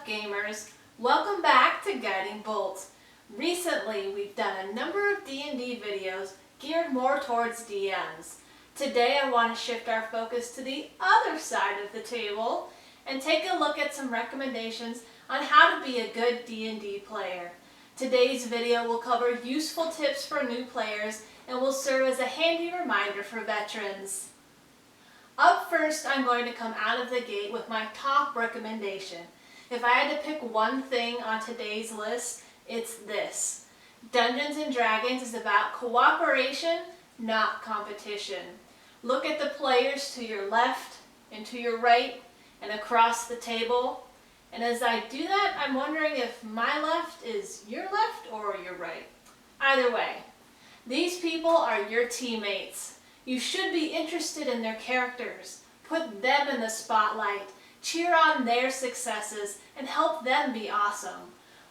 up, gamers? Welcome back to Guiding Bolt. Recently, we've done a number of D&D videos geared more towards DMs. Today, I want to shift our focus to the other side of the table and take a look at some recommendations on how to be a good D&D player. Today's video will cover useful tips for new players and will serve as a handy reminder for veterans. Up first, I'm going to come out of the gate with my top recommendation. If I had to pick one thing on today's list, it's this. Dungeons & Dragons is about cooperation, not competition. Look at the players to your left and to your right and across the table. And as I do that, I'm wondering if my left is your left or your right. Either way, these people are your teammates. You should be interested in their characters, put them in the spotlight, cheer on their successes, and help them be awesome.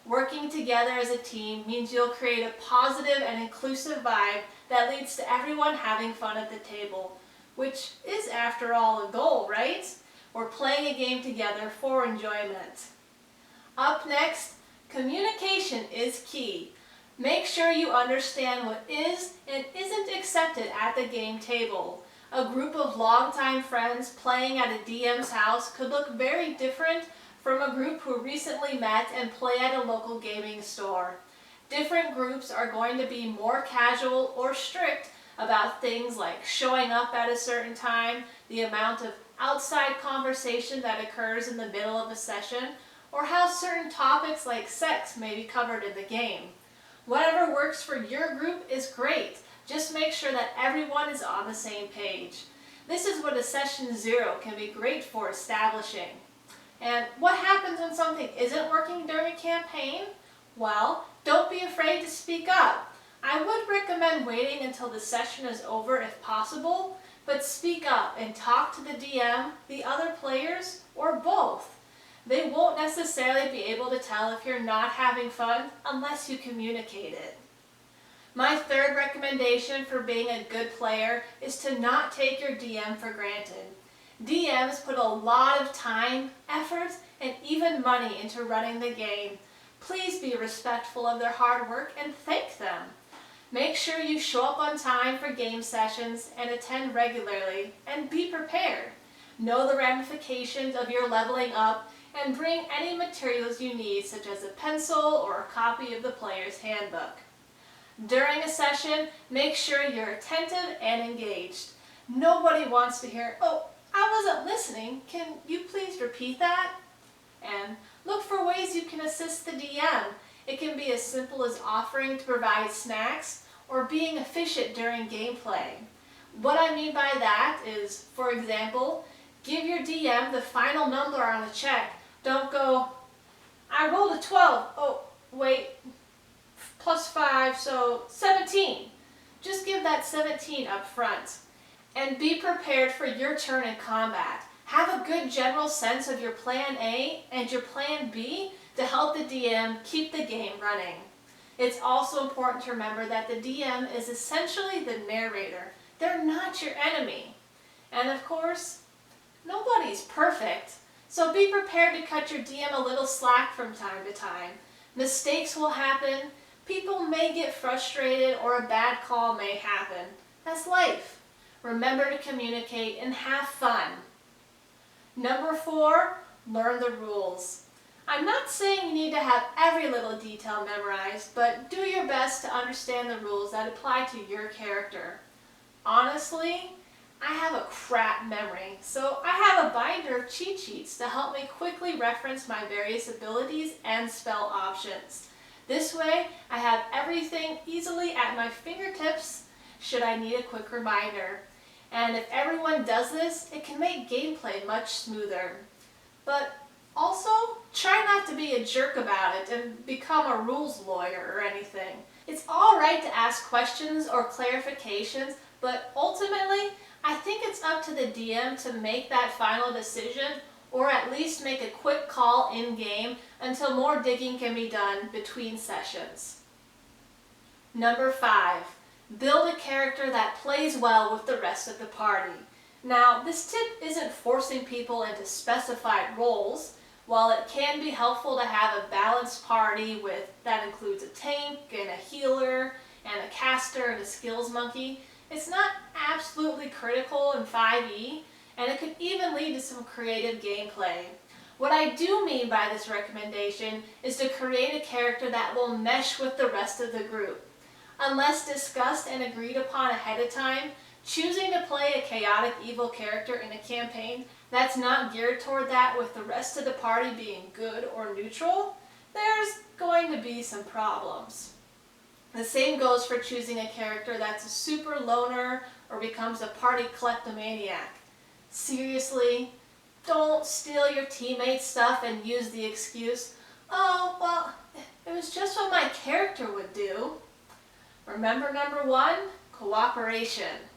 Working together as a team means you'll create a positive and inclusive vibe that leads to everyone having fun at the table, which is, after all, a goal, right? We're playing a game together for enjoyment. Up next, communication is key. Make sure you understand what is and isn't accepted at the game table. A group of longtime friends playing at a DM's house could look very different from a group who recently met and play at a local gaming store. Different groups are going to be more casual or strict about things like showing up at a certain time, the amount of outside conversation that occurs in the middle of a session, or how certain topics like sex may be covered in the game. Whatever works for your group is great. Just make sure that everyone is on the same page. This is what a session 0 can be great for establishing. And what happens when something isn't working during a campaign? Well, don't be afraid to speak up. I would recommend waiting until the session is over if possible, but speak up and talk to the DM, the other players, or both. They won't necessarily be able to tell if you're not having fun unless you communicate it. My third recommendation for being a good player is to not take your DM for granted. DMs put a lot of time, effort, and even money into running the game. Please be respectful of their hard work and thank them. Make sure you show up on time for game sessions and attend regularly, and be prepared. Know the ramifications of your leveling up and bring any materials you need, such as a pencil or a copy of the player's handbook. During a session, make sure you're attentive and engaged. Nobody wants to hear, "Oh, I wasn't listening. Can you please repeat that?" And look for ways you can assist the DM. It can be as simple as offering to provide snacks or being efficient during gameplay. What I mean by that is, for example, give your DM the final number on the check. Don't go, "I rolled a 12. Oh, wait, plus 5, so 17. Just give that 17 up front. And be prepared for your turn in combat. Have a good general sense of your plan A and your plan B to help the DM keep the game running. It's also important to remember that the DM is essentially the narrator. They're not your enemy. And of course, nobody's perfect. So be prepared to cut your DM a little slack from time to time. Mistakes will happen, people may get frustrated, or a bad call may happen. That's life. Remember to communicate and have fun. Number 4, learn the rules. I'm not saying you need to have every little detail memorized, but do your best to understand the rules that apply to your character. Honestly, I have a crap memory, so I have a binder of cheat sheets to help me quickly reference my various abilities and spell options. This way, I have everything easily at my fingertips should I need a quick reminder. And if everyone does this, it can make gameplay much smoother. But also, try not to be a jerk about it and become a rules lawyer or anything. It's all right to ask questions or clarifications, but ultimately, I think it's up to the DM to make that final decision, or at least make a quick call in-game until more digging can be done between sessions. Number 5, build a character that plays well with the rest of the party. Now, this tip isn't forcing people into specified roles. While it can be helpful to have a balanced party that includes a tank and a healer and a caster and a skills monkey, it's not absolutely critical in 5e, and it could even lead to some creative gameplay. What I do mean by this recommendation is to create a character that will mesh with the rest of the group. Unless discussed and agreed upon ahead of time, choosing to play a chaotic evil character in a campaign that's not geared toward that with the rest of the party being good or neutral, there's going to be some problems. The same goes for choosing a character that's a super loner or becomes a party kleptomaniac. Seriously, don't steal your teammates' stuff and use the excuse, "Oh, well, it was just what my character would do." Remember number 1, cooperation.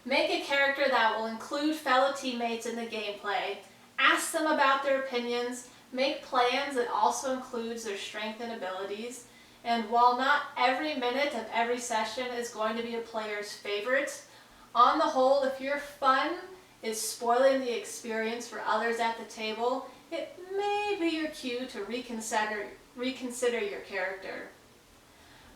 Make a character that will include fellow teammates in the gameplay, ask them about their opinions, make plans that also includes their strengths and abilities, and while not every minute of every session is going to be a player's favorite, on the whole, if your fun is spoiling the experience for others at the table, it may be your cue to reconsider your character.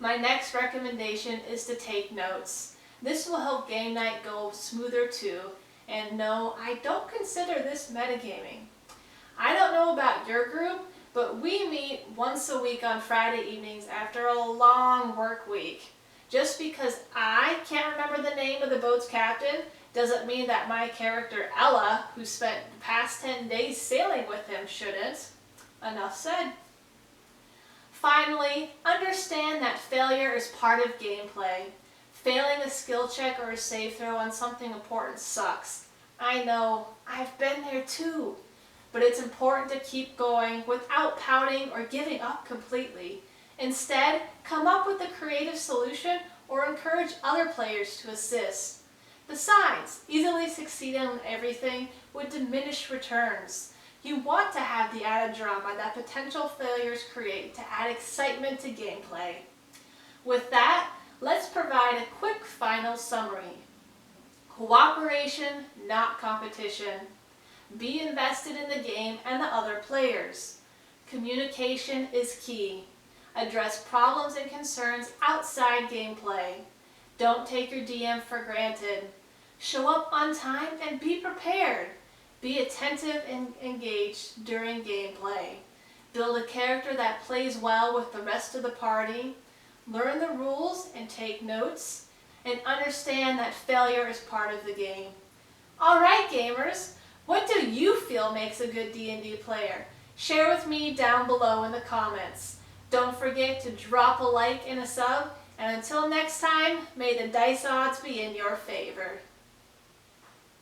My next recommendation is to take notes. This will help game night go smoother too, and no, I don't consider this metagaming. I don't know about your group, but we meet once a week on Friday evenings after a long work week. Just because I can't remember the name of the boat's captain doesn't mean that my character Ella, who spent the past 10 days sailing with him, shouldn't. Enough said. Finally, understand that failure is part of gameplay. Failing a skill check or a save throw on something important sucks. I know, I've been there too. But it's important to keep going without pouting or giving up completely. Instead, come up with a creative solution or encourage other players to assist. Besides, easily succeeding on everything would diminish returns. You want to have the added drama that potential failures create to add excitement to gameplay. With that, let's provide a quick final summary. Cooperation, not competition. Be invested in the game and the other players. Communication is key. Address problems and concerns outside gameplay. Don't take your DM for granted. Show up on time and be prepared. Be attentive and engaged during gameplay. Build a character that plays well with the rest of the party. Learn the rules and take notes. And understand that failure is part of the game. Alright gamers, what do you feel makes a good D&D player? Share with me down below in the comments. Don't forget to drop a like and a sub. And until next time, may the dice odds be in your favor.